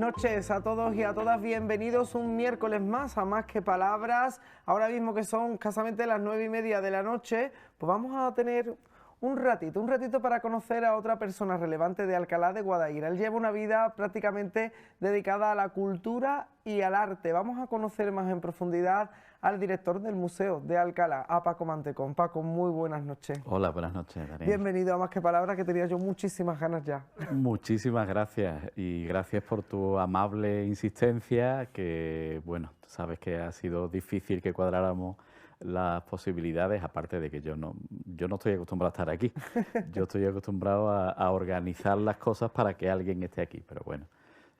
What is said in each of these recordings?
noches a todos y a todas, bienvenidos un miércoles más a Más que Palabras. Ahora mismo que son escasamente las 9:30 de la noche, pues vamos a tener un ratito para conocer a otra persona relevante de Alcalá de Guadaira. Él lleva una vida prácticamente dedicada a la cultura y al arte. Vamos a conocer más en profundidad al director del Museo de Alcalá, a Paco Mantecón. Paco, muy buenas noches. Hola, buenas noches, Daniel. Bienvenido a Más que Palabras, que tenía yo muchísimas ganas ya. Muchísimas gracias y gracias por tu amable insistencia, que bueno, sabes que ha sido difícil que cuadráramos las posibilidades, aparte de que yo no estoy acostumbrado a estar aquí. Yo estoy acostumbrado a organizar las cosas para que alguien esté aquí, pero bueno,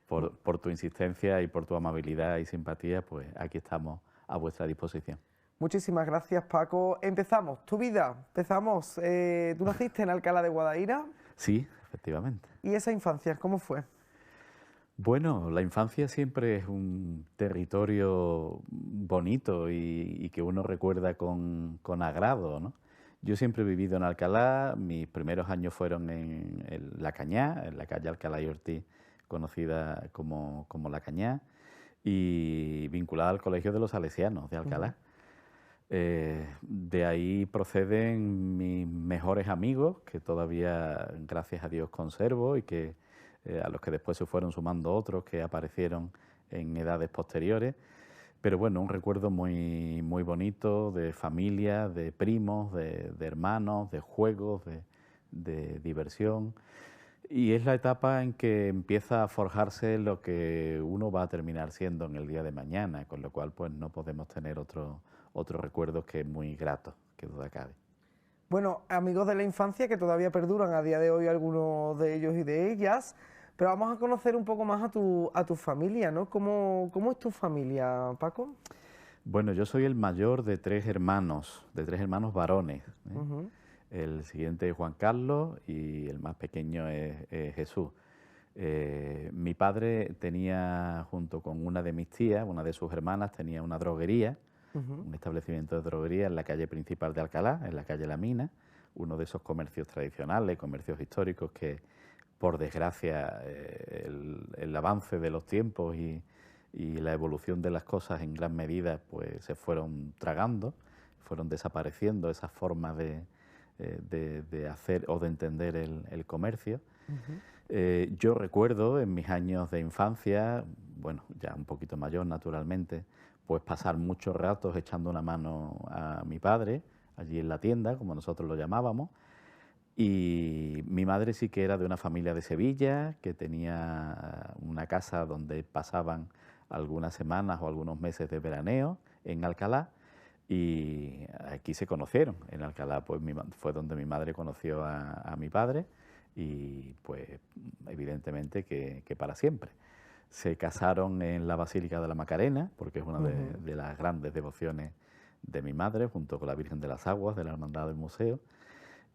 por tu insistencia y por tu amabilidad y simpatía, pues aquí estamos a vuestra disposición. Muchísimas gracias, Paco. Empezamos, tu vida, empezamos. ¿Tú naciste en Alcalá de Guadaira? Sí, efectivamente. ¿Y esa infancia, cómo fue? Bueno, la infancia siempre es un territorio bonito y que uno recuerda con agrado, ¿no? Yo siempre he vivido en Alcalá, mis primeros años fueron en La Cañá, en la calle Alcalá y Ortiz, conocida como La Cañá, y vinculada al Colegio de los Salesianos de Alcalá. De ahí proceden mis mejores amigos, que todavía, gracias a Dios, conservo y que a los que después se fueron sumando otros que aparecieron en edades posteriores. Pero bueno, un recuerdo muy bonito de familia, de primos, de hermanos, de juegos, de diversión. Y es la etapa en que empieza a forjarse lo que uno va a terminar siendo en el día de mañana, con lo cual pues no podemos tener otros recuerdos que muy gratos, que duda cabe. Bueno, amigos de la infancia que todavía perduran a día de hoy algunos de ellos y de ellas, pero vamos a conocer un poco más a tu familia, ¿no? ¿Cómo es tu familia, Paco? Bueno, yo soy el mayor de tres hermanos varones, ¿eh? Uh-huh. El siguiente es Juan Carlos y el más pequeño es Jesús. Mi padre tenía, junto con una de mis tías, una de sus hermanas, tenía una droguería, un establecimiento de droguería en la calle principal de Alcalá, en la calle La Mina, uno de esos comercios tradicionales, comercios históricos que, por desgracia, el avance de los tiempos y la evolución de las cosas en gran medida pues se fueron tragando, fueron desapareciendo esas formas de hacer o de entender el comercio. Yo recuerdo en mis años de infancia, bueno, ya un poquito mayor naturalmente, pues pasar muchos ratos echando una mano a mi padre, allí en la tienda, como nosotros lo llamábamos, y mi madre sí que era de una familia de Sevilla, que tenía una casa donde pasaban algunas semanas o algunos meses de veraneo en Alcalá, y aquí se conocieron. En Alcalá pues fue donde mi madre conoció a mi padre y pues evidentemente que para siempre. Se casaron en la Basílica de la Macarena, porque es una de las grandes devociones de mi madre, junto con la Virgen de las Aguas, de la Hermandad del Museo.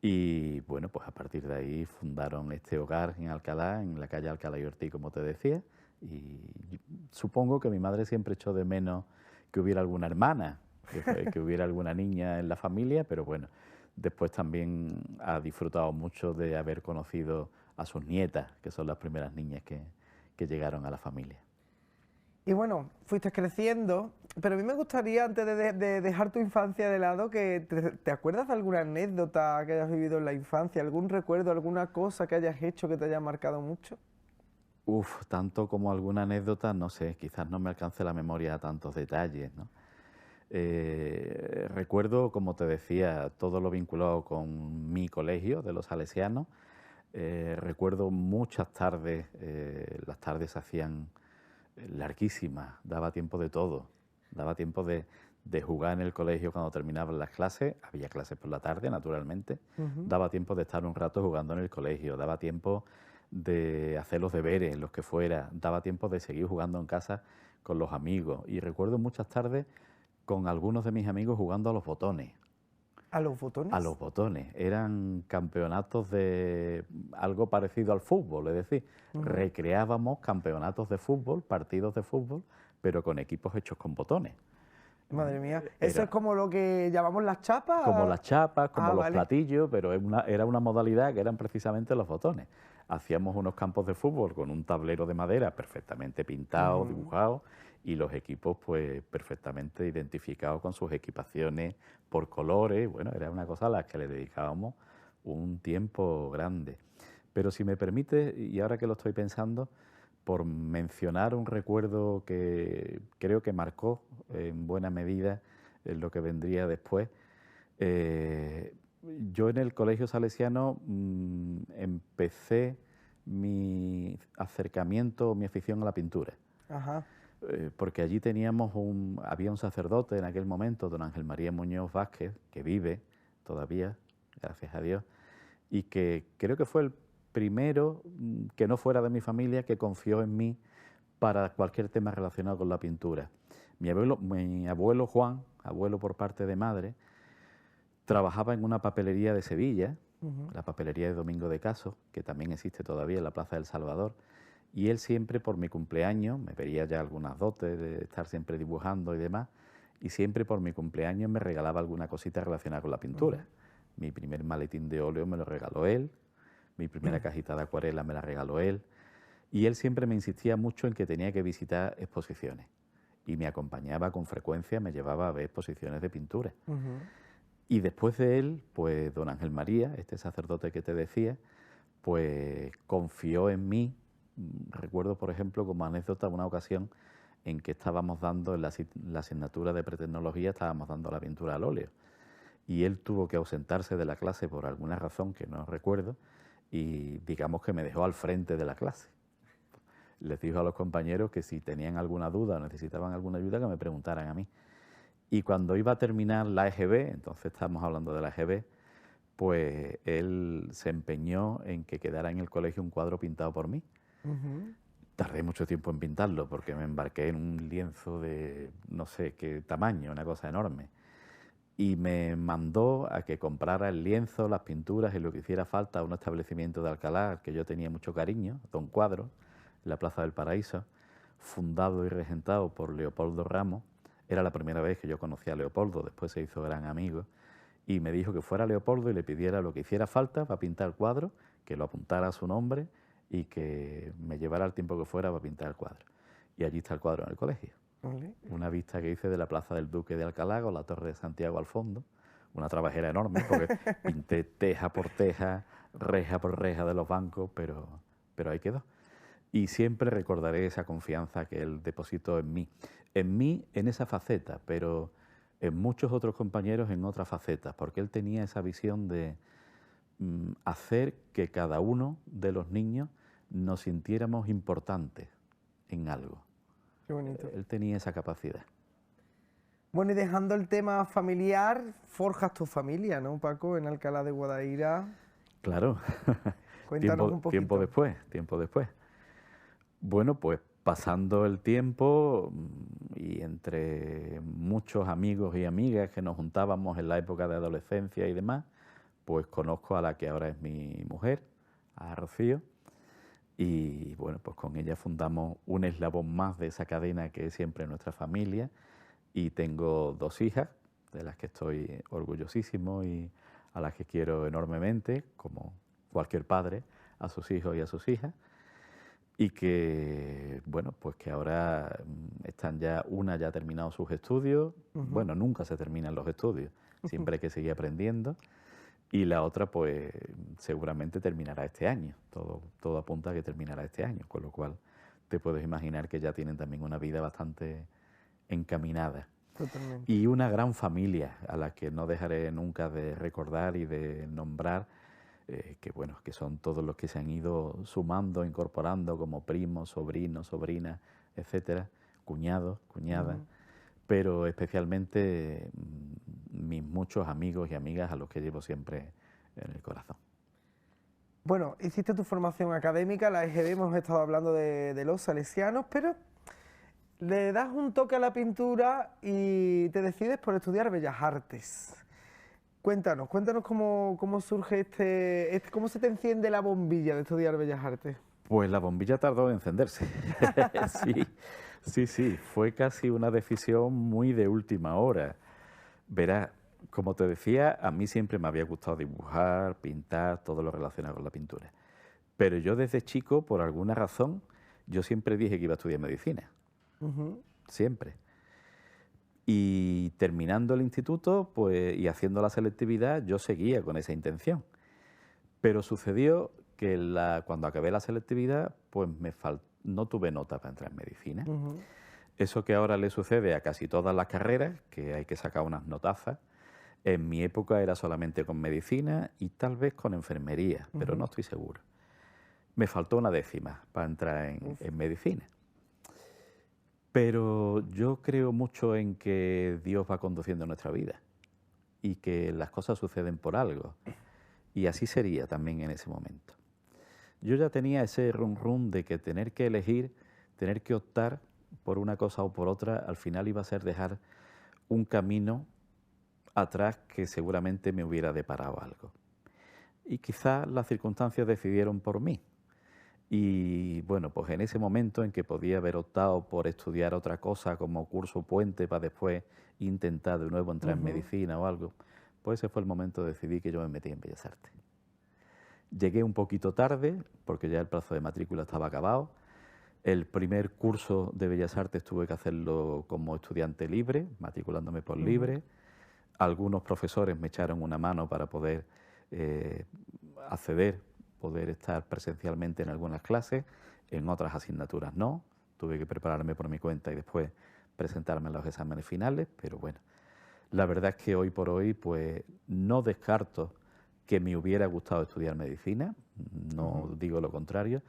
Y bueno, pues a partir de ahí fundaron este hogar en Alcalá, en la calle Alcalá y Ortiz, como te decía. Y supongo que mi madre siempre echó de menos que hubiera alguna hermana, que hubiera alguna niña en la familia, pero bueno, después también ha disfrutado mucho de haber conocido a sus nietas, que son las primeras niñas que llegaron a la familia. Y bueno, fuiste creciendo, pero a mí me gustaría, antes de dejar tu infancia de lado, que te acuerdas de alguna anécdota que hayas vivido en la infancia, algún recuerdo, alguna cosa que hayas hecho que te haya marcado mucho. Tanto como alguna anécdota, no sé, quizás no me alcance la memoria a tantos detalles, ¿no? Recuerdo, como te decía, todo lo vinculado con mi colegio de los Salesianos. Recuerdo muchas tardes, las tardes se hacían larguísimas, daba tiempo de todo, daba tiempo de jugar en el colegio cuando terminaban las clases, había clases por la tarde, naturalmente, daba tiempo de estar un rato jugando en el colegio, daba tiempo de hacer los deberes, los que fuera, daba tiempo de seguir jugando en casa con los amigos, y recuerdo muchas tardes con algunos de mis amigos jugando a los botones. ¿A los botones? A los botones. Eran campeonatos de algo parecido al fútbol, es decir, recreábamos campeonatos de fútbol, partidos de fútbol, pero con equipos hechos con botones. Madre mía, ¿eso es como lo que llamamos las chapas? Como las chapas, como los vale. platillos, pero era una modalidad que eran precisamente los botones. hacíamos unos campos de fútbol con un tablero de madera perfectamente pintado, dibujado, y los equipos pues perfectamente identificados con sus equipaciones por colores. Bueno, era una cosa a la que le dedicábamos un tiempo grande. Pero si me permite, y ahora que lo estoy pensando, por mencionar un recuerdo que creo que marcó en buena medida en lo que vendría después, yo en el Colegio Salesiano empecé mi acercamiento, mi afición a la pintura. Ajá. Porque allí había un sacerdote en aquel momento, don Ángel María Muñoz Vázquez, que vive todavía, gracias a Dios, y que creo que fue el primero, que no fuera de mi familia, que confió en mí para cualquier tema relacionado con la pintura. Mi abuelo Juan, abuelo por parte de madre, trabajaba en una papelería de Sevilla, la papelería de Domingo de Caso, que también existe todavía en la Plaza del Salvador, y él siempre por mi cumpleaños, me veía ya algunas dotes de estar siempre dibujando y demás, y siempre por mi cumpleaños me regalaba alguna cosita relacionada con la pintura. Mi primer maletín de óleo me lo regaló él, mi primera cajita de acuarela me la regaló él, y él siempre me insistía mucho en que tenía que visitar exposiciones, y me acompañaba con frecuencia, me llevaba a ver exposiciones de pintura. Y después de él, pues don Ángel María, este sacerdote que te decía, pues confió en mí. Recuerdo, por ejemplo, como anécdota, una ocasión en que estábamos dando, en la asignatura de pretecnología, estábamos dando la pintura al óleo. Y él tuvo que ausentarse de la clase por alguna razón que no recuerdo, y digamos que me dejó al frente de la clase. Les dijo a los compañeros que si tenían alguna duda o necesitaban alguna ayuda, que me preguntaran a mí. Y cuando iba a terminar la EGB, entonces estamos hablando de la EGB, pues él se empeñó en que quedara en el colegio un cuadro pintado por mí. Tardé mucho tiempo en pintarlo porque me embarqué en un lienzo de no sé qué tamaño, una cosa enorme. Y me mandó a que comprara el lienzo, las pinturas y lo que hiciera falta a un establecimiento de Alcalá al que yo tenía mucho cariño, Don Cuadro, en la Plaza del Paraíso, fundado y regentado por Leopoldo Ramos. Era la primera vez que yo conocía a Leopoldo, después se hizo gran amigo, y me dijo que fuera Leopoldo y le pidiera lo que hiciera falta para pintar el cuadro, que lo apuntara a su nombre y que me llevara el tiempo que fuera para pintar el cuadro. Y allí está el cuadro en el colegio. Una vista que hice de la Plaza del Duque de Alcalá con la Torre de Santiago al fondo, una trabajera enorme porque pinté teja por teja, reja por reja de los bancos, pero ahí quedó. Y siempre recordaré esa confianza que él depositó en mí, en esa faceta, pero en muchos otros compañeros en otras facetas, porque él tenía esa visión de hacer que cada uno de los niños nos sintiéramos importantes en algo. Qué bonito. Él tenía esa capacidad. Bueno, y dejando el tema familiar, forjas tu familia, ¿no, Paco? En Alcalá de Guadaira. Claro. Cuéntanos un poquito. Tiempo después. Bueno, pues pasando el tiempo y entre muchos amigos y amigas que nos juntábamos en la época de adolescencia y demás, pues conozco a la que ahora es mi mujer, a Rocío, y bueno, pues con ella fundamos un eslabón más de esa cadena que es siempre nuestra familia, y tengo 2 hijas, de las que estoy orgullosísimo y a las que quiero enormemente, como cualquier padre, a sus hijos y a sus hijas, y que, bueno, pues que ahora una ya ha terminado sus estudios. Bueno, nunca se terminan los estudios, siempre hay que seguir aprendiendo, y la otra pues seguramente terminará este año, todo apunta a que terminará este año, con lo cual te puedes imaginar que ya tienen también una vida bastante encaminada. Totalmente. Y una gran familia a la que no dejaré nunca de recordar y de nombrar, que bueno, que son todos los que se han ido sumando, incorporando como primos, sobrinos, sobrinas, etcétera, cuñados, cuñadas, pero especialmente mis muchos amigos y amigas a los que llevo siempre en el corazón. Bueno, hiciste tu formación académica, la EGB, hemos estado hablando de los salesianos, pero le das un toque a la pintura y te decides por estudiar Bellas Artes. Cuéntanos cómo surge cómo se te enciende la bombilla de estudiar Bellas Artes. Pues la bombilla tardó en encenderse. Sí, fue casi una decisión muy de última hora. Verás, como te decía, a mí siempre me había gustado dibujar, pintar, todo lo relacionado con la pintura. Pero yo desde chico, por alguna razón, yo siempre dije que iba a estudiar medicina. Siempre. Y terminando el instituto, pues, y haciendo la selectividad, yo seguía con esa intención. Pero sucedió que cuando acabé la selectividad, pues no tuve nota para entrar en medicina. Eso que ahora le sucede a casi todas las carreras, que hay que sacar unas notazas, en mi época era solamente con medicina y tal vez con enfermería, pero no estoy seguro. Me faltó una décima para entrar en medicina. Pero yo creo mucho en que Dios va conduciendo nuestra vida y que las cosas suceden por algo. Y así sería también en ese momento. Yo ya tenía ese rum de que tener que elegir, tener que optar por una cosa o por otra, al final iba a ser dejar un camino atrás que seguramente me hubiera deparado algo. Y quizás las circunstancias decidieron por mí. Y bueno, pues en ese momento en que podía haber optado por estudiar otra cosa como curso puente para después intentar de nuevo entrar en medicina o algo, pues ese fue el momento de decidir que yo me metí en Bellas Artes. Llegué un poquito tarde, porque ya el plazo de matrícula estaba acabado. El primer curso de Bellas Artes tuve que hacerlo como estudiante libre, matriculándome por libre. Algunos profesores me echaron una mano para poder acceder, poder estar presencialmente en algunas clases, en otras asignaturas no. Tuve que prepararme por mi cuenta y después presentarme a los exámenes finales, pero bueno, la verdad es que hoy por hoy pues no descarto que me hubiera gustado estudiar medicina, no digo lo contrario,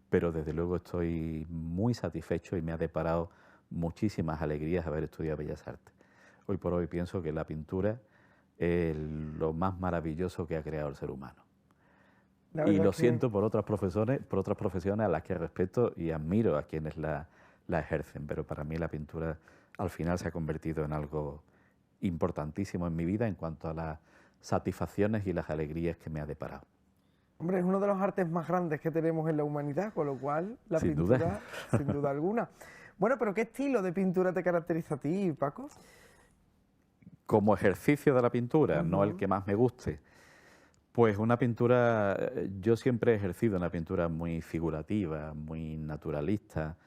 pero desde luego estoy muy satisfecho y me ha deparado muchísimas alegrías haber estudiado Bellas Artes. Hoy por hoy pienso que la pintura es lo más maravilloso que ha creado el ser humano. Y lo siento por otras profesiones a las que respeto y admiro a quienes la ejercen, pero para mí la pintura al final se ha convertido en algo importantísimo en mi vida en cuanto a las satisfacciones y las alegrías que me ha deparado. Hombre, es uno de los artes más grandes que tenemos en la humanidad, con lo cual la pintura, sin duda alguna. Bueno, pero ¿qué estilo de pintura te caracteriza a ti, Paco? Como ejercicio de la pintura, no el que más me guste. Pues una pintura, yo siempre he ejercido una pintura muy figurativa, muy naturalista,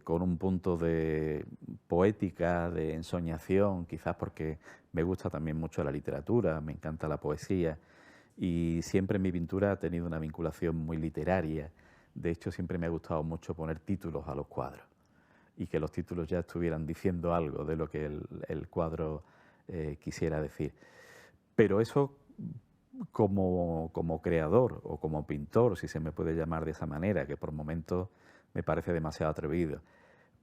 con un punto de poética, de ensoñación, quizás porque me gusta también mucho la literatura, me encanta la poesía y siempre mi pintura ha tenido una vinculación muy literaria. De hecho, siempre me ha gustado mucho poner títulos a los cuadros y que los títulos ya estuvieran diciendo algo de lo que el cuadro quisiera decir. Pero eso como creador o como pintor, si se me puede llamar de esa manera, que por momentos me parece demasiado atrevido,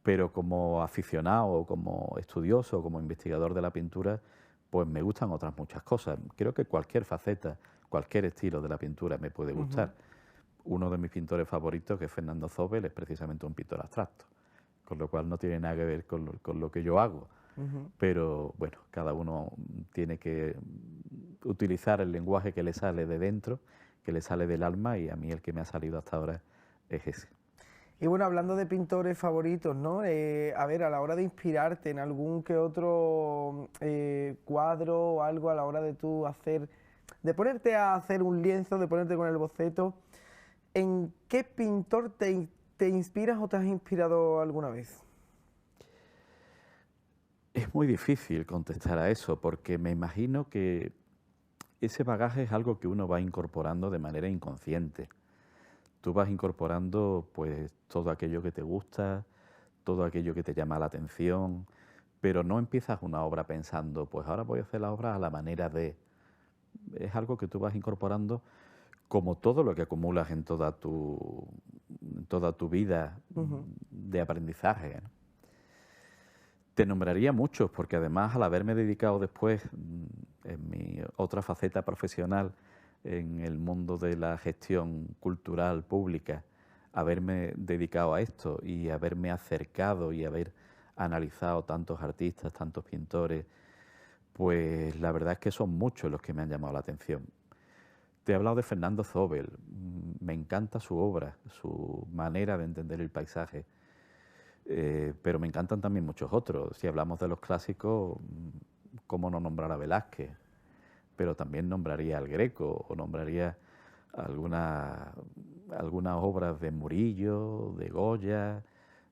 pero como aficionado o como estudioso o como investigador de la pintura, pues me gustan otras muchas cosas. Creo que cualquier faceta, cualquier estilo de la pintura me puede gustar. Uno de mis pintores favoritos, que es Fernando Zóbel, es precisamente un pintor abstracto, con lo cual no tiene nada que ver con lo que yo hago. Pero bueno, cada uno tiene que utilizar el lenguaje que le sale de dentro, que le sale del alma, y a mí el que me ha salido hasta ahora es ese. Y bueno, hablando de pintores favoritos, ¿no? A ver, a la hora de inspirarte en algún que otro cuadro o algo, a la hora de tú de ponerte a hacer un lienzo, de ponerte con el boceto, ¿en qué pintor te inspiras o te has inspirado alguna vez? Es muy difícil contestar a eso, porque me imagino que ese bagaje es algo que uno va incorporando de manera inconsciente. Tú vas incorporando pues todo aquello que te gusta, todo aquello que te llama la atención, pero no empiezas una obra pensando, pues ahora voy a hacer la obra a la manera de... Es algo que tú vas incorporando como todo lo que acumulas en toda tu vida de aprendizaje, ¿no? Te nombraría muchos, porque además al haberme dedicado después, en mi otra faceta profesional, en el mundo de la gestión cultural pública, haberme dedicado a esto y haberme acercado y haber analizado tantos artistas, tantos pintores, pues la verdad es que son muchos los que me han llamado la atención. Te he hablado de Fernando Zóbel, me encanta su obra, su manera de entender el paisaje. Pero me encantan también muchos otros. Si hablamos de los clásicos, ¿cómo no nombrar a Velázquez? Pero también nombraría al Greco o nombraría algunas, algunas obras de Murillo, de Goya,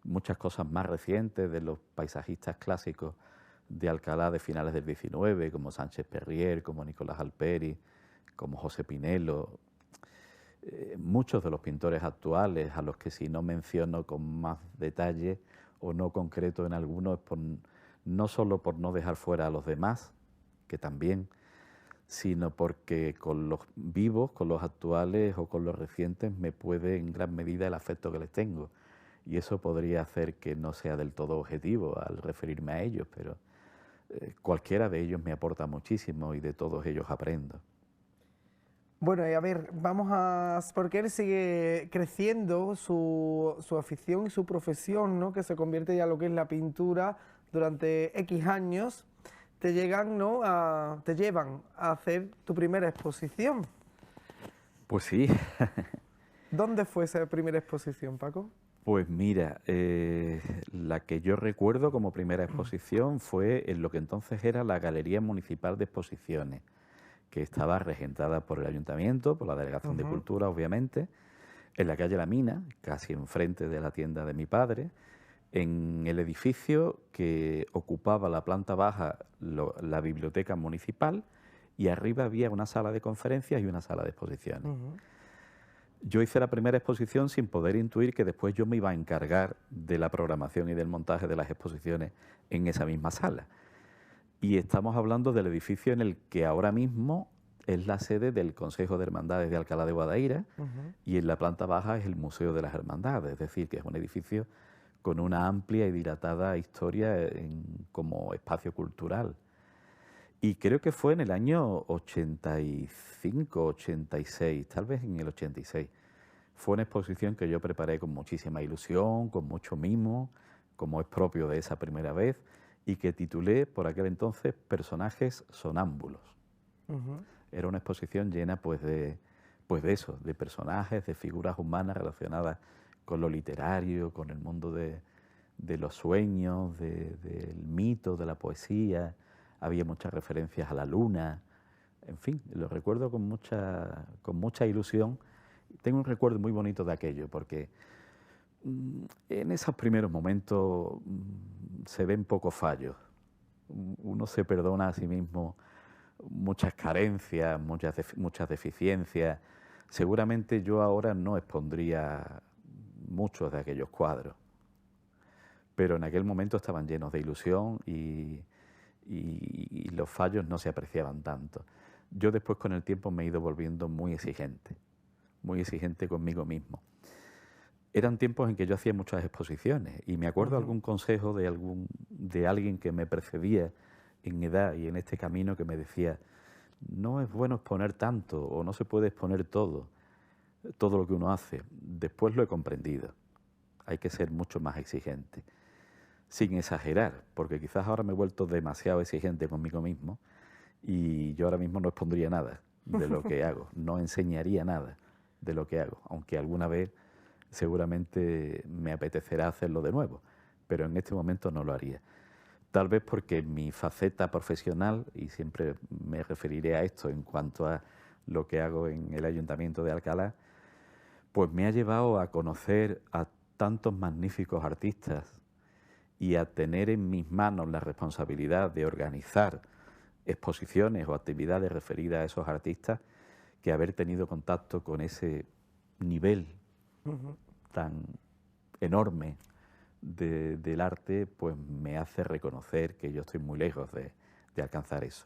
muchas cosas más recientes de los paisajistas clásicos de Alcalá de finales del XIX, como Sánchez Perrier, como Nicolás Alperi, como José Pinelo. Muchos de los pintores actuales, a los que si no menciono con más detalle o no concreto en algunos, no solo por no dejar fuera a los demás, que también, sino porque con los vivos, con los actuales o con los recientes me puede en gran medida el afecto que les tengo. Y eso podría hacer que no sea del todo objetivo al referirme a ellos, pero cualquiera de ellos me aporta muchísimo y de todos ellos aprendo. Bueno, y a ver, porque él sigue creciendo su afición y su profesión, ¿no? Que se convierte ya en lo que es la pintura durante X años, te llegan, ¿no? Te llevan a hacer tu primera exposición. Pues sí. ¿Dónde fue esa primera exposición, Paco? Pues mira, la que yo recuerdo como primera exposición fue en lo que entonces era la Galería Municipal de Exposiciones, que estaba regentada por el Ayuntamiento, por la Delegación de Cultura, obviamente, en la calle La Mina, casi enfrente de la tienda de mi padre, en el edificio que ocupaba la planta baja la biblioteca municipal y arriba había una sala de conferencias y una sala de exposiciones. Yo hice la primera exposición sin poder intuir que después yo me iba a encargar de la programación y del montaje de las exposiciones en esa misma sala. Y estamos hablando del edificio en el que ahora mismo es la sede del Consejo de Hermandades de Alcalá de Guadaira y en la planta baja es el Museo de las Hermandades, es decir, que es un edificio con una amplia y dilatada historia como espacio cultural. Y creo que fue en el año 85, 86, tal vez en el 86. Fue una exposición que yo preparé con muchísima ilusión, con mucho mimo, como es propio de esa primera vez, y que titulé por aquel entonces Personajes sonámbulos. Era una exposición llena pues de eso, de personajes, de figuras humanas relacionadas con lo literario, con el mundo de los sueños, del mito, de la poesía. Había muchas referencias a la luna. En fin, lo recuerdo con mucha ilusión. Tengo un recuerdo muy bonito de aquello, porque en esos primeros momentos se ven pocos fallos. Uno se perdona a sí mismo muchas carencias, muchas deficiencias. Seguramente yo ahora no expondría muchos de aquellos cuadros, pero en aquel momento estaban llenos de ilusión y los fallos no se apreciaban tanto. Yo después con el tiempo me he ido volviendo muy exigente conmigo mismo. Eran tiempos en que yo hacía muchas exposiciones y me acuerdo algún consejo de alguien que me precedía en edad y en este camino que me decía: no es bueno exponer tanto o no se puede exponer todo lo que uno hace. Después lo he comprendido. Hay que ser mucho más exigente, sin exagerar, porque quizás ahora me he vuelto demasiado exigente conmigo mismo y yo ahora mismo no expondría nada de lo que hago, no enseñaría nada de lo que hago, aunque alguna vez seguramente me apetecerá hacerlo de nuevo, pero en este momento no lo haría. Tal vez porque mi faceta profesional, y siempre me referiré a esto en cuanto a lo que hago en el Ayuntamiento de Alcalá, pues me ha llevado a conocer a tantos magníficos artistas y a tener en mis manos la responsabilidad de organizar exposiciones o actividades referidas a esos artistas, que haber tenido contacto con ese nivel tan enorme del arte, pues me hace reconocer que yo estoy muy lejos de alcanzar eso.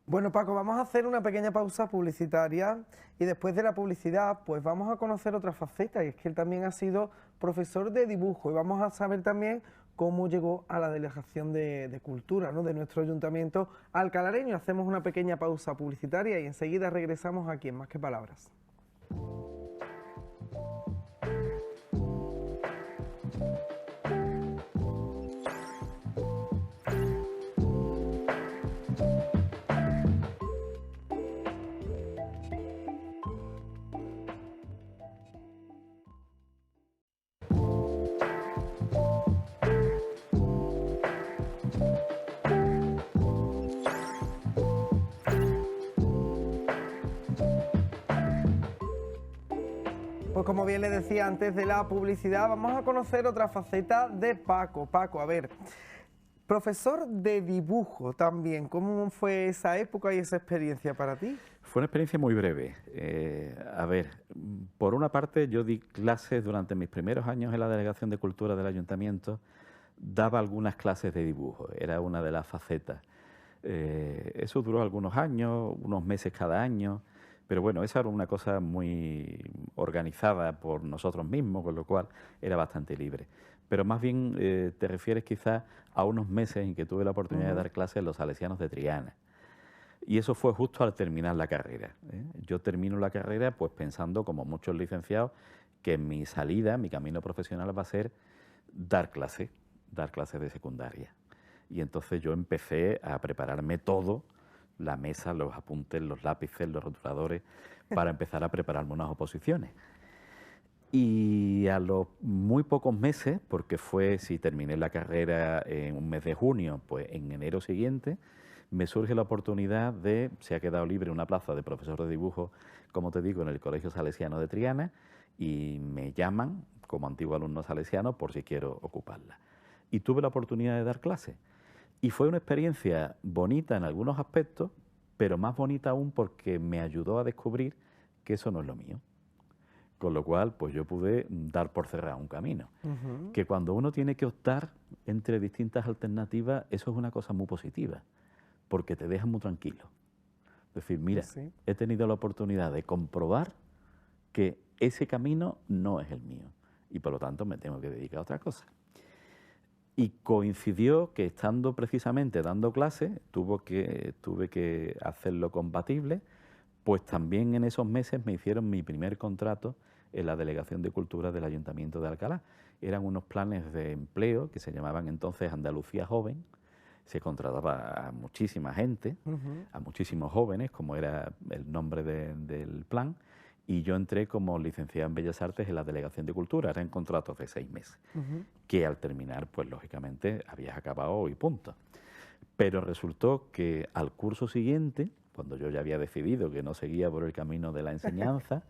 Bueno, Paco, vamos a hacer una pequeña pausa publicitaria y después de la publicidad pues vamos a conocer otra faceta, y es que él también ha sido profesor de dibujo, y vamos a saber también cómo llegó a la Delegación de Cultura, ¿no?, de nuestro ayuntamiento alcalareño. Hacemos una pequeña pausa publicitaria y enseguida regresamos aquí en Más que Palabras. como bien le decía antes de la publicidad, vamos a conocer otra faceta de Paco. Paco, a ver, profesor de dibujo también, ¿cómo fue esa época y esa experiencia para ti? Fue una experiencia muy breve. A ver, por una parte yo di clases durante mis primeros años en la Delegación de Cultura del Ayuntamiento, daba algunas clases de dibujo, era una de las facetas. Eso duró algunos años, unos meses cada año, pero bueno, esa era una cosa muy organizada por nosotros mismos, con lo cual era bastante libre. Pero más bien te refieres quizás a unos meses en que tuve la oportunidad de dar clases en los Salesianos de Triana. Y eso fue justo al terminar la carrera, ¿eh? Yo termino la carrera pues pensando, como muchos licenciados, que mi salida, mi camino profesional va a ser dar clases de secundaria. Y entonces yo empecé a prepararme todo, la mesa, los apuntes, los lápices, los rotuladores, para empezar a prepararme unas oposiciones. Y a los muy pocos meses, porque fue, si terminé la carrera en un mes de junio, pues en enero siguiente, me surge la oportunidad de, se ha quedado libre una plaza de profesor de dibujo, como te digo, en el Colegio Salesiano de Triana, y me llaman como antiguo alumno salesiano por si quiero ocuparla. Y tuve la oportunidad de dar clases. Y fue una experiencia bonita en algunos aspectos, pero más bonita aún porque me ayudó a descubrir que eso no es lo mío. Con lo cual, pues yo pude dar por cerrado un camino. Que cuando uno tiene que optar entre distintas alternativas, eso es una cosa muy positiva, porque te deja muy tranquilo. Es decir, mira, Sí. he tenido la oportunidad de comprobar que ese camino no es el mío y por lo tanto me tengo que dedicar a otra cosa. Y coincidió que estando precisamente dando clases, tuve que hacerlo compatible, pues también en esos meses me hicieron mi primer contrato en la Delegación de Cultura del Ayuntamiento de Alcalá. Eran unos planes de empleo que se llamaban entonces Andalucía Joven. Se contrataba a muchísima gente, a muchísimos jóvenes, como era el nombre del plan, y yo entré como licenciado en Bellas Artes en la Delegación de Cultura. Eran contratos de 6 meses, que al terminar, pues lógicamente, habías acabado y punto. Pero resultó que al curso siguiente, cuando yo ya había decidido que no seguía por el camino de la enseñanza,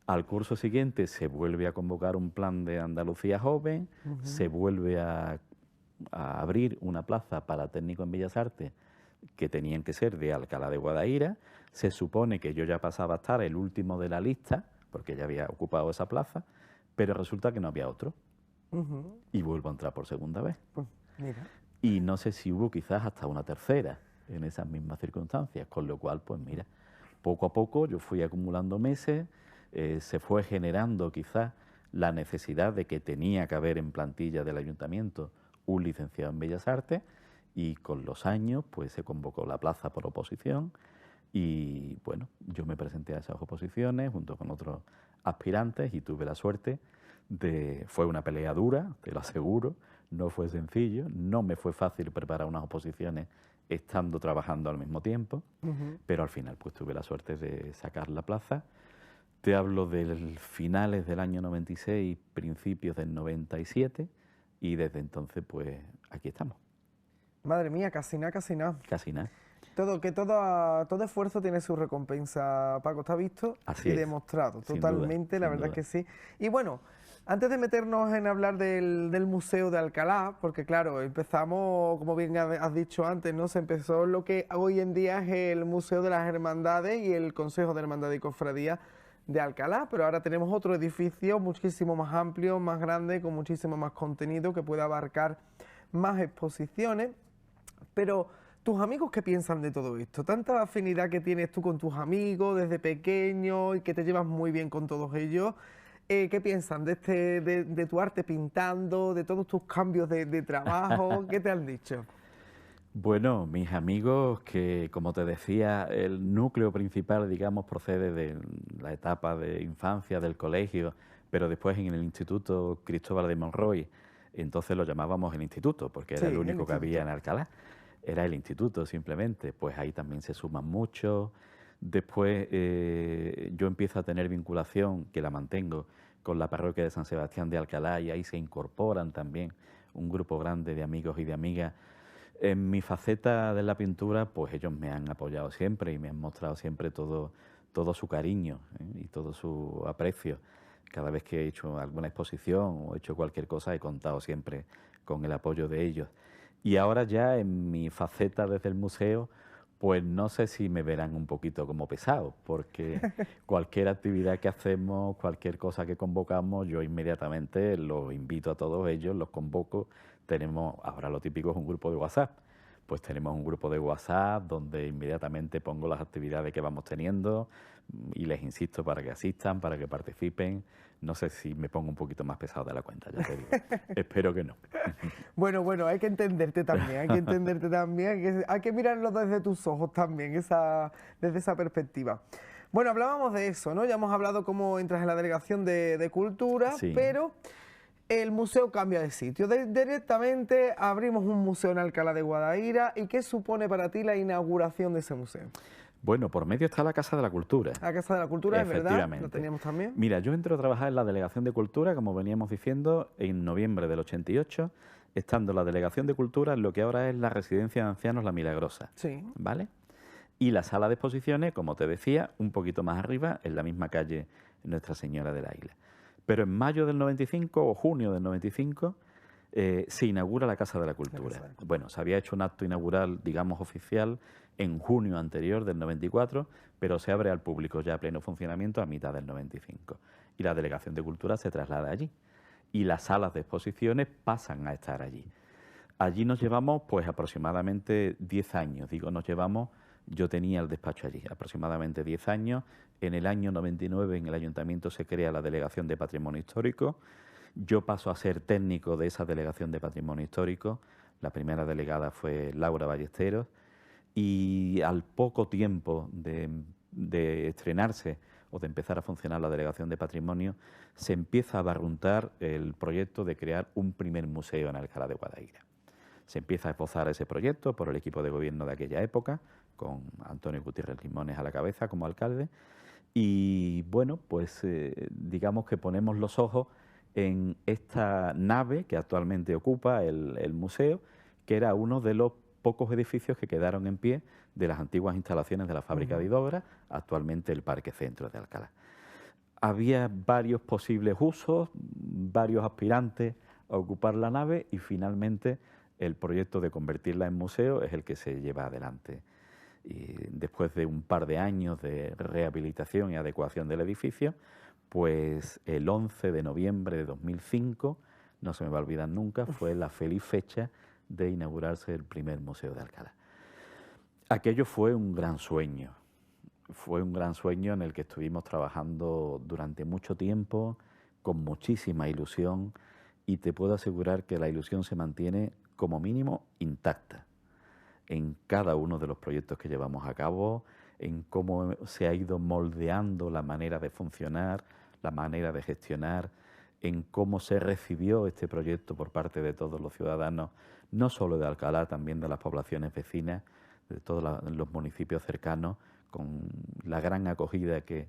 al curso siguiente se vuelve a convocar un plan de Andalucía Joven, se vuelve a abrir una plaza para técnico en Bellas Artes que tenían que ser de Alcalá de Guadaira. Se supone que yo ya pasaba a estar el último de la lista, porque ya había ocupado esa plaza, pero resulta que no había otro. Y vuelvo a entrar por segunda vez. Pues mira. Y no sé si hubo quizás hasta una tercera en esas mismas circunstancias, con lo cual, pues mira, poco a poco yo fui acumulando meses, se fue generando quizás la necesidad de que tenía que haber en plantilla del ayuntamiento un licenciado en Bellas Artes, y con los años pues se convocó la plaza por oposición y bueno, yo me presenté a esas oposiciones junto con otros aspirantes y tuve la suerte fue una pelea dura, te lo aseguro, no fue sencillo, no me fue fácil preparar unas oposiciones estando trabajando al mismo tiempo, pero al final pues tuve la suerte de sacar la plaza. Te hablo de finales del año 96, principios del 97, y desde entonces, pues, aquí estamos. Madre mía, casi nada, casi nada. Casi nada. Todo esfuerzo tiene su recompensa, Paco, está visto Así y es. demostrado, Sin totalmente, duda, la sin verdad duda. que sí. Y bueno, antes de meternos en hablar del Museo de Alcalá, porque claro, empezamos, como bien has dicho antes, ¿no? Se empezó lo que hoy en día es el Museo de las Hermandades y el Consejo de Hermandades y Cofradías de Alcalá, pero ahora tenemos otro edificio muchísimo más amplio, más grande, con muchísimo más contenido que puede abarcar más exposiciones. Pero, ¿tus amigos qué piensan de todo esto? Tanta afinidad que tienes tú con tus amigos desde pequeño y que te llevas muy bien con todos ellos. ¿Qué piensan de tu arte pintando, de todos tus cambios de trabajo? ¿Qué te han dicho? Bueno, mis amigos, que como te decía, el núcleo principal, digamos, procede de la etapa de infancia del colegio, pero después en el Instituto Cristóbal de Monroy, entonces lo llamábamos el instituto, porque era Sí, el el único que había en instituto. Alcalá, era el instituto simplemente, pues ahí también se suman muchos. Después yo empiezo a tener vinculación, que la mantengo, con la parroquia de San Sebastián de Alcalá, y ahí se incorporan también un grupo grande de amigos y de amigas. En mi faceta de la pintura, pues ellos me han apoyado siempre y me han mostrado siempre todo su cariño, y todo su aprecio. Cada vez que he hecho alguna exposición o he hecho cualquier cosa, he contado siempre con el apoyo de ellos. Y ahora ya en mi faceta desde el museo, pues no sé si me verán un poquito como pesado, porque cualquier actividad que hacemos, cualquier cosa que convocamos, yo inmediatamente los invito a todos ellos, los convoco. Tenemos, ahora lo típico es un grupo de WhatsApp. Pues tenemos un grupo de WhatsApp donde inmediatamente pongo las actividades que vamos teniendo y les insisto para que asistan, para que participen. No sé si me pongo un poquito más pesado de la cuenta, ya te digo. Espero que no. Bueno, hay que entenderte también, hay que entenderte también, hay que mirarlo desde tus ojos también, desde esa perspectiva. Bueno, hablábamos de eso, ¿no? Ya hemos hablado cómo entras en la Delegación de Cultura, Sí. pero el museo cambia de sitio. Directamente abrimos un museo en Alcalá de Guadaira. ¿Y qué supone para ti la inauguración de ese museo? Bueno, por medio está la Casa de la Cultura. La Casa de la Cultura, es verdad, Efectivamente. lo teníamos también. Mira, yo entro a trabajar en la Delegación de Cultura, como veníamos diciendo, en noviembre del 88, estando la Delegación de Cultura en lo que ahora es la Residencia de Ancianos La Milagrosa. Sí. ¿Vale? Y la sala de exposiciones, como te decía, un poquito más arriba, en la misma calle Nuestra Señora del Águila. Pero en mayo del 95 o junio del 95 se inaugura la Casa de la Cultura. Bueno, se había hecho un acto inaugural, digamos, oficial en junio anterior del 94, pero se abre al público ya a pleno funcionamiento a mitad del 95. Y la Delegación de Cultura se traslada allí. Y las salas de exposiciones pasan a estar allí. Allí nos llevamos pues aproximadamente 10 años. Digo, nos llevamos, yo tenía el despacho allí, aproximadamente 10 años. En el año 99 en el Ayuntamiento se crea la Delegación de Patrimonio Histórico. Yo paso a ser técnico de esa Delegación de Patrimonio Histórico. La primera delegada fue Laura Ballesteros. Y al poco tiempo de estrenarse o de empezar a funcionar la Delegación de Patrimonio, se empieza a barruntar el proyecto de crear un primer museo en Alcalá de Guadaira. Se empieza a esbozar ese proyecto por el equipo de gobierno de aquella época, con Antonio Gutiérrez Limones a la cabeza como alcalde. Y bueno, pues digamos que ponemos los ojos en esta nave que actualmente ocupa el museo, que era uno de los pocos edificios que quedaron en pie de las antiguas instalaciones de la fábrica de Idógora, actualmente el Parque Centro de Alcalá. Había varios posibles usos, varios aspirantes a ocupar la nave y finalmente el proyecto de convertirla en museo es el que se lleva adelante. Y después de un par de años de rehabilitación y adecuación del edificio, pues el 11 de noviembre de 2005, no se me va a olvidar nunca, fue la feliz fecha de inaugurarse el primer museo de Alcalá. Aquello fue un gran sueño en el que estuvimos trabajando durante mucho tiempo, con muchísima ilusión, y te puedo asegurar que la ilusión se mantiene como mínimo intacta en cada uno de los proyectos que llevamos a cabo, en cómo se ha ido moldeando la manera de funcionar, la manera de gestionar, en cómo se recibió este proyecto por parte de todos los ciudadanos, no solo de Alcalá, también de las poblaciones vecinas, de todos los municipios cercanos, con la gran acogida que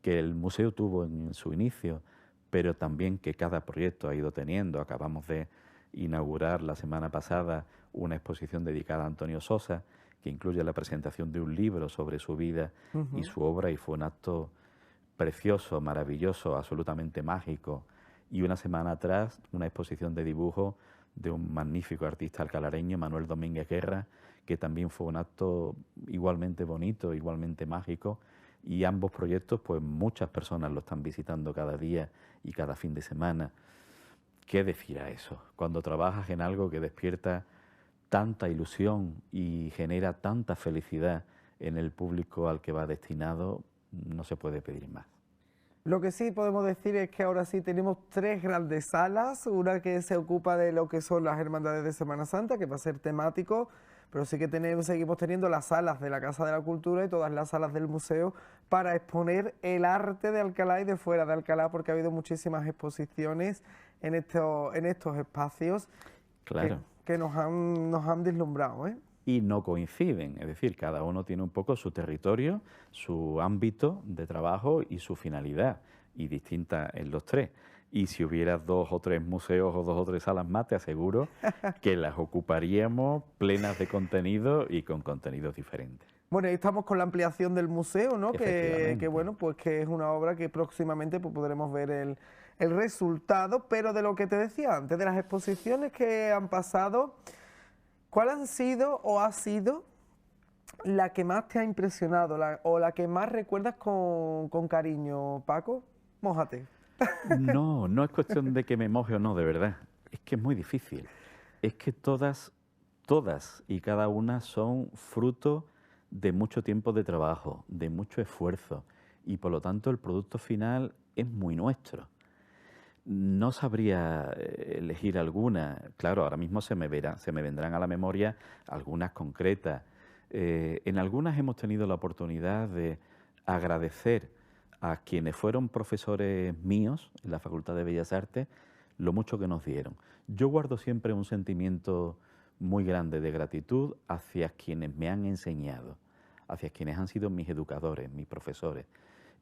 el museo tuvo en su inicio, pero también que cada proyecto ha ido teniendo. Acabamos de inaugurar la semana pasada una exposición dedicada a Antonio Sosa, que incluye la presentación de un libro sobre su vida y su obra, y fue un acto precioso, maravilloso, absolutamente mágico. Y una semana atrás, una exposición de dibujo de un magnífico artista alcalareño, Manuel Domínguez Guerra, que también fue un acto igualmente bonito, igualmente mágico. Y ambos proyectos, pues muchas personas lo están visitando cada día y cada fin de semana. ¿Qué decir a eso? Cuando trabajas en algo que despierta tanta ilusión y genera tanta felicidad en el público al que va destinado, no se puede pedir más. Lo que sí podemos decir es que ahora sí tenemos 3 grandes salas, una que se ocupa de lo que son las hermandades de Semana Santa, que va a ser temático, pero sí que seguimos teniendo las salas de la Casa de la Cultura y todas las salas del museo para exponer el arte de Alcalá y de fuera de Alcalá, porque ha habido muchísimas exposiciones en estos espacios. Claro. Que nos han deslumbrado, ¿eh? Y no coinciden, es decir, cada uno tiene un poco su territorio, su ámbito de trabajo y su finalidad, y distinta en los tres. Y si hubiera 2 o 3 museos o 2 o 3 salas más, te aseguro que las ocuparíamos plenas de contenido y con contenidos diferentes. Bueno, ahí estamos con la ampliación del museo, ¿no? Efectivamente. Bueno, pues que es una obra que próximamente pues, podremos ver el resultado, pero de lo que te decía antes, de las exposiciones que han pasado, ¿cuál han sido o ha sido la que más te ha impresionado o la que más recuerdas con cariño, Paco? Mójate. No, no es cuestión de que me moje o no, de verdad. Es que es muy difícil. Es que todas y cada una son fruto de mucho tiempo de trabajo, de mucho esfuerzo, y por lo tanto el producto final es muy nuestro. No sabría elegir alguna. Claro, ahora mismo se me vendrán a la memoria algunas concretas. En algunas hemos tenido la oportunidad de agradecer a quienes fueron profesores míos en la Facultad de Bellas Artes lo mucho que nos dieron. Yo guardo siempre un sentimiento muy grande de gratitud hacia quienes me han enseñado, hacia quienes han sido mis educadores, mis profesores.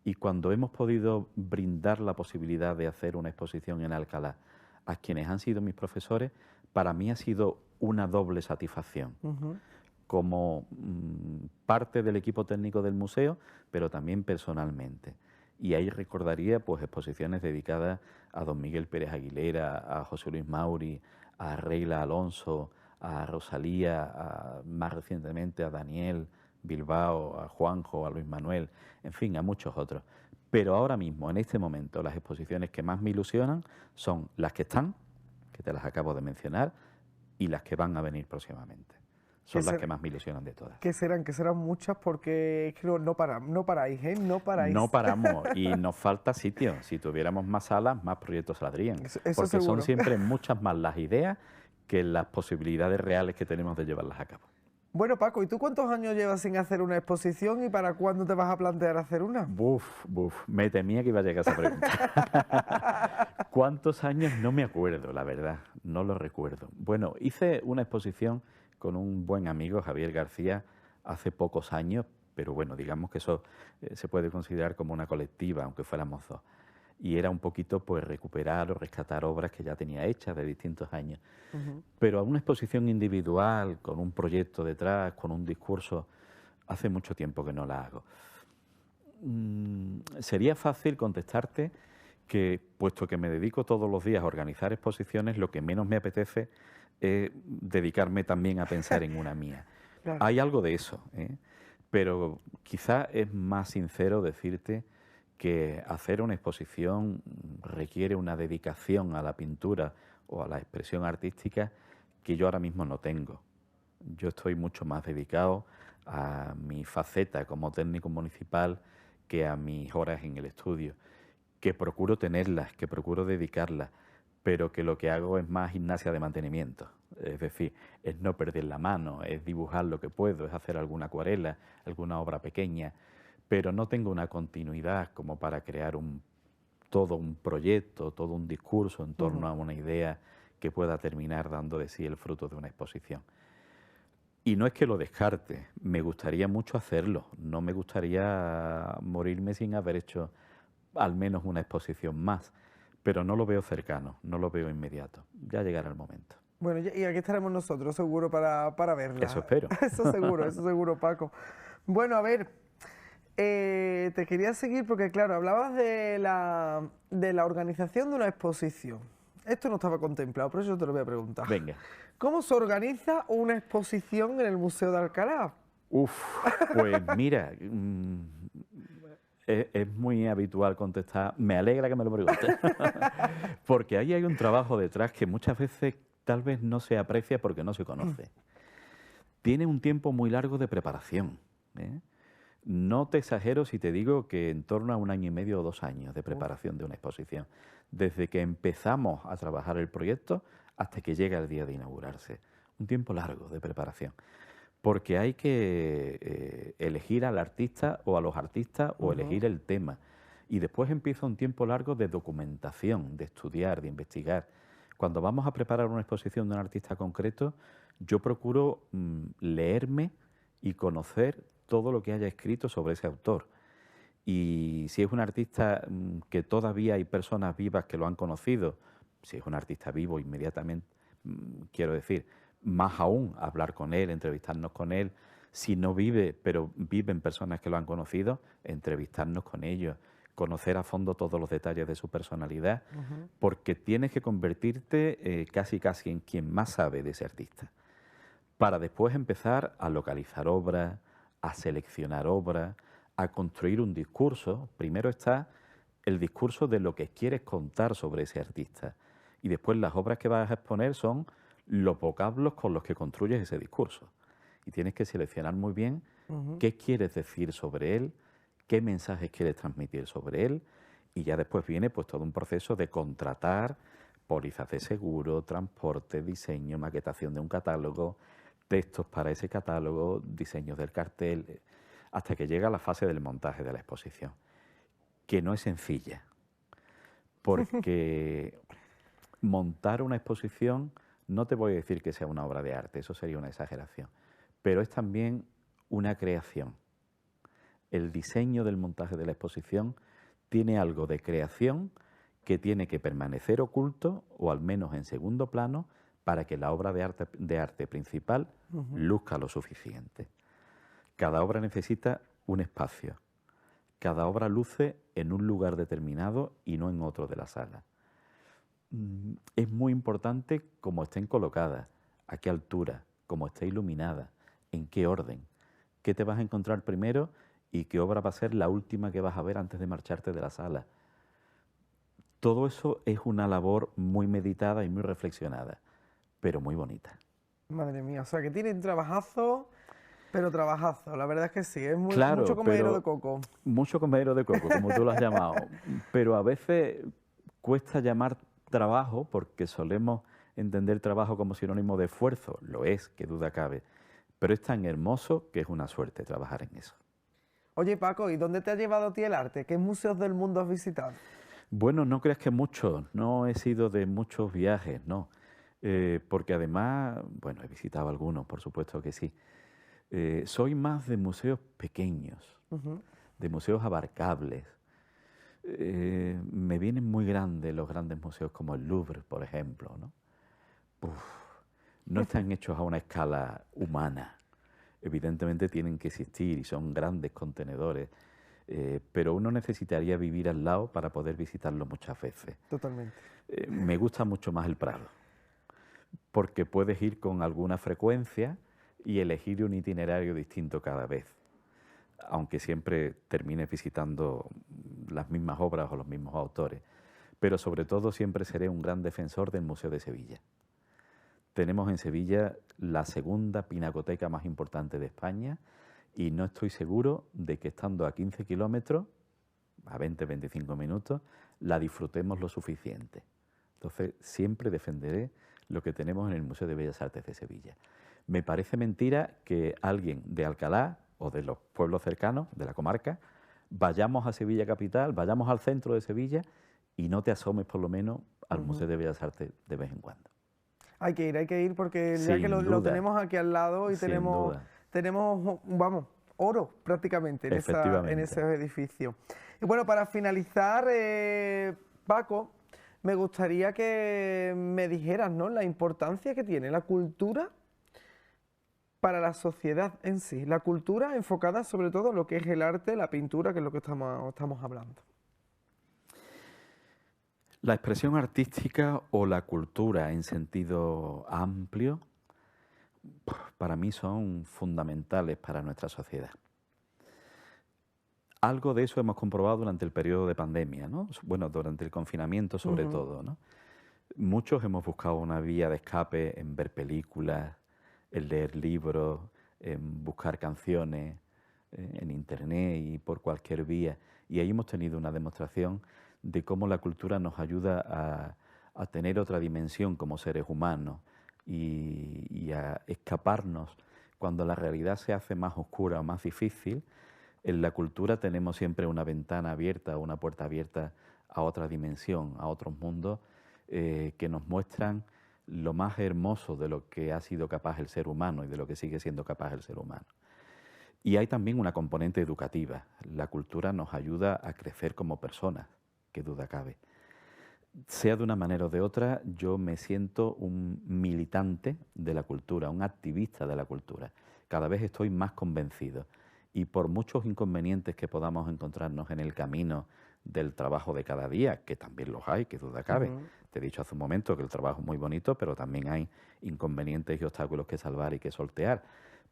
Y cuando hemos podido brindar la posibilidad de hacer una exposición en Alcalá a quienes han sido mis profesores, para mí ha sido una doble satisfacción. Como parte del equipo técnico del museo, pero también personalmente. Y ahí recordaría pues exposiciones dedicadas a don Miguel Pérez Aguilera, a José Luis Mauri, a Reila Alonso, a Rosalía, más recientemente a Daniel Bilbao, a Juanjo, a Luis Manuel, en fin, a muchos otros. Pero ahora mismo, en este momento, las exposiciones que más me ilusionan son las que están, que te las acabo de mencionar, y las que van a venir próximamente. Son las que más me ilusionan de todas. Que serán muchas porque creo no paráis, ¿eh? No paráis. No paramos y nos falta sitio. Si tuviéramos más salas, más proyectos saldrían. Eso porque seguro. Son siempre muchas más las ideas que las posibilidades reales que tenemos de llevarlas a cabo. Bueno, Paco, ¿y tú cuántos años llevas sin hacer una exposición y para cuándo te vas a plantear hacer una? Me temía que iba a llegar esa pregunta. ¿Cuántos años? No me acuerdo, la verdad, no lo recuerdo. Bueno, hice una exposición con un buen amigo, Javier García, hace pocos años, pero bueno, digamos que eso se puede considerar como una colectiva, aunque fuéramos dos. Y era un poquito pues recuperar o rescatar obras que ya tenía hechas de distintos años. Pero a una exposición individual, con un proyecto detrás, con un discurso, hace mucho tiempo que no la hago. Sería fácil contestarte que, puesto que me dedico todos los días a organizar exposiciones, lo que menos me apetece es dedicarme también a pensar en una mía. Claro. Hay algo de eso, pero quizá es más sincero decirte que hacer una exposición requiere una dedicación a la pintura o a la expresión artística que yo ahora mismo no tengo. Yo estoy mucho más dedicado a mi faceta como técnico municipal que a mis horas en el estudio, que procuro tenerlas, que procuro dedicarlas, pero que lo que hago es más gimnasia de mantenimiento. Es decir, es no perder la mano, es dibujar lo que puedo, es hacer alguna acuarela, alguna obra pequeña, pero no tengo una continuidad como para crear todo un proyecto, todo un discurso en torno a una idea que pueda terminar dando de sí el fruto de una exposición. Y no es que lo descarte, me gustaría mucho hacerlo, no me gustaría morirme sin haber hecho al menos una exposición más, pero no lo veo cercano, no lo veo inmediato, ya llegará el momento. Bueno, y aquí estaremos nosotros seguro para verla. Eso espero. Eso seguro, Paco. Bueno, a ver, te quería seguir porque, claro, hablabas de la organización de una exposición. Esto no estaba contemplado, por eso te lo voy a preguntar. Venga. ¿Cómo se organiza una exposición en el Museo de Alcalá? Pues mira, es muy habitual contestar, me alegra que me lo preguntes, porque ahí hay un trabajo detrás que muchas veces tal vez no se aprecia porque no se conoce. Tiene un tiempo muy largo de preparación, ¿eh? No te exagero si te digo que en torno a 1 año y medio o 2 años de preparación de una exposición, desde que empezamos a trabajar el proyecto hasta que llega el día de inaugurarse. Un tiempo largo de preparación, porque hay que elegir al artista o a los artistas o elegir el tema. Y después empieza un tiempo largo de documentación, de estudiar, de investigar. Cuando vamos a preparar una exposición de un artista concreto, yo procuro leerme y conocer todo lo que haya escrito sobre ese autor. Y si es un artista que todavía hay personas vivas que lo han conocido, si es un artista vivo, inmediatamente, quiero decir, más aún hablar con él, entrevistarnos con él, Si no vive, pero viven personas que lo han conocido, entrevistarnos con ellos, conocer a fondo todos los detalles de su personalidad, porque tienes que convertirte casi en quien más sabe de ese artista, para después empezar a localizar obras, a seleccionar obras, a construir un discurso. Primero está el discurso de lo que quieres contar sobre ese artista, y después las obras que vas a exponer son los vocablos con los que construyes ese discurso. Y tienes que seleccionar muy bien qué quieres decir sobre él, qué mensajes quieres transmitir sobre él, y ya después viene pues todo un proceso de contratar pólizas de seguro, transporte, diseño, maquetación de un catálogo, textos para ese catálogo, diseños del cartel, hasta que llega la fase del montaje de la exposición, que no es sencilla, porque montar una exposición, no te voy a decir que sea una obra de arte, eso sería una exageración, pero es también una creación. El diseño del montaje de la exposición tiene algo de creación que tiene que permanecer oculto o al menos en segundo plano para que la obra de arte principal luzca lo suficiente. Cada obra necesita un espacio. Cada obra luce en un lugar determinado y no en otro de la sala. Es muy importante cómo estén colocadas, a qué altura, cómo esté iluminada, en qué orden, qué te vas a encontrar primero y qué obra va a ser la última que vas a ver antes de marcharte de la sala. Todo eso es una labor muy meditada y muy reflexionada, pero muy bonita. Madre mía, o sea que tienen trabajazo, pero trabajazo, la verdad es que sí, es Claro, mucho comedero de coco. Mucho comedero de coco, como tú lo has llamado, pero a veces cuesta llamar trabajo porque solemos entender trabajo como sinónimo de esfuerzo, lo es, qué duda cabe, pero es tan hermoso que es una suerte trabajar en eso. Oye Paco, ¿y dónde te ha llevado a ti el arte? ¿Qué museos del mundo has visitado? Bueno, no creas que muchos, no he sido de muchos viajes, no, porque además, bueno, he visitado algunos, por supuesto que sí. Soy más de museos pequeños, de museos abarcables. Me vienen muy grandes los grandes museos como el Louvre, por ejemplo, ¿no? No están hechos a una escala humana. Evidentemente tienen que existir y son grandes contenedores, pero uno necesitaría vivir al lado para poder visitarlo muchas veces. Totalmente. Me gusta mucho más el Prado, porque puedes ir con alguna frecuencia y elegir un itinerario distinto cada vez, aunque siempre termines visitando las mismas obras o los mismos autores. Pero sobre todo siempre seré un gran defensor del Museo de Sevilla. Tenemos en Sevilla la segunda pinacoteca más importante de España y no estoy seguro de que estando a 15 kilómetros, a 20-25 minutos, la disfrutemos lo suficiente. Entonces siempre defenderé lo que tenemos en el Museo de Bellas Artes de Sevilla. Me parece mentira que alguien de Alcalá o de los pueblos cercanos, de la comarca, vayamos a Sevilla capital, vayamos al centro de Sevilla y no te asomes por lo menos al Museo de Bellas Artes de vez en cuando. Hay que ir porque ya que lo tenemos aquí al lado y tenemos, vamos, oro prácticamente en ese edificio. Y bueno, para finalizar, Paco, me gustaría que me dijeras, ¿no?, la importancia que tiene la cultura para la sociedad en sí. La cultura enfocada sobre todo en lo que es el arte, la pintura, que es lo que estamos hablando. La expresión artística o la cultura en sentido amplio, para mí son fundamentales para nuestra sociedad. Algo de eso hemos comprobado durante el periodo de pandemia, ¿no? Bueno, durante el confinamiento sobre todo, ¿no? Muchos hemos buscado una vía de escape en ver películas, en leer libros, en buscar canciones, en internet y por cualquier vía. Y ahí hemos tenido una demostración de cómo la cultura nos ayuda a tener otra dimensión como seres humanos y a escaparnos cuando la realidad se hace más oscura o más difícil. En la cultura tenemos siempre una ventana abierta, una puerta abierta a otra dimensión, a otros mundos que nos muestran lo más hermoso de lo que ha sido capaz el ser humano y de lo que sigue siendo capaz el ser humano. Y hay también una componente educativa. La cultura nos ayuda a crecer como personas, qué duda cabe. Sea de una manera o de otra, yo me siento un militante de la cultura, un activista de la cultura. Cada vez estoy más convencido. Y por muchos inconvenientes que podamos encontrarnos en el camino del trabajo de cada día, que también los hay, que duda cabe. Te he dicho hace un momento que el trabajo es muy bonito, pero también hay inconvenientes y obstáculos que salvar y que sortear.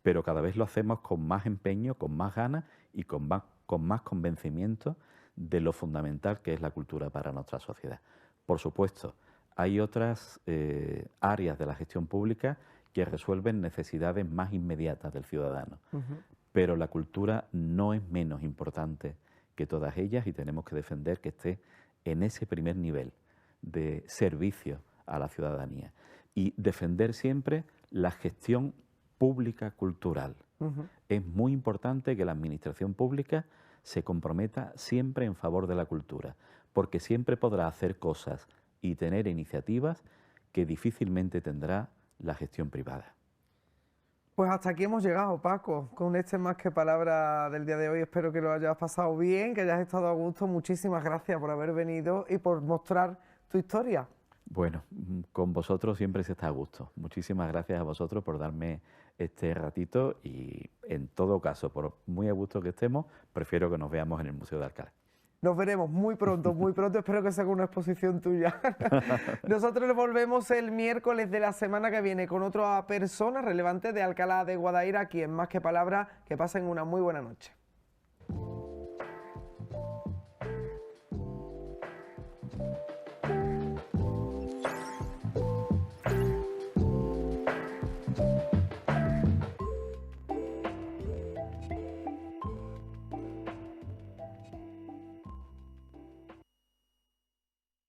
Pero cada vez lo hacemos con más empeño, con más ganas y con más convencimiento de lo fundamental que es la cultura para nuestra sociedad. Por supuesto, hay otras áreas de la gestión pública que resuelven necesidades más inmediatas del ciudadano, pero la cultura no es menos importante que todas ellas y tenemos que defender que esté en ese primer nivel de servicio a la ciudadanía y defender siempre la gestión pública cultural. Es muy importante que la administración pública se comprometa siempre en favor de la cultura, porque siempre podrá hacer cosas y tener iniciativas que difícilmente tendrá la gestión privada. Pues hasta aquí hemos llegado, Paco, con este Más que Palabra del día de hoy. Espero que lo hayas pasado bien, que hayas estado a gusto. Muchísimas gracias por haber venido y por mostrar tu historia. Bueno, con vosotros siempre se está a gusto. Muchísimas gracias a vosotros por darme este ratito y en todo caso, por muy a gusto que estemos, prefiero que nos veamos en el Museo de Alcalá. Nos veremos muy pronto, espero que sea una exposición tuya. Nosotros volvemos el miércoles de la semana que viene con otra persona relevante de Alcalá de Guadaira, aquí en Más que Palabra. Que pasen una muy buena noche.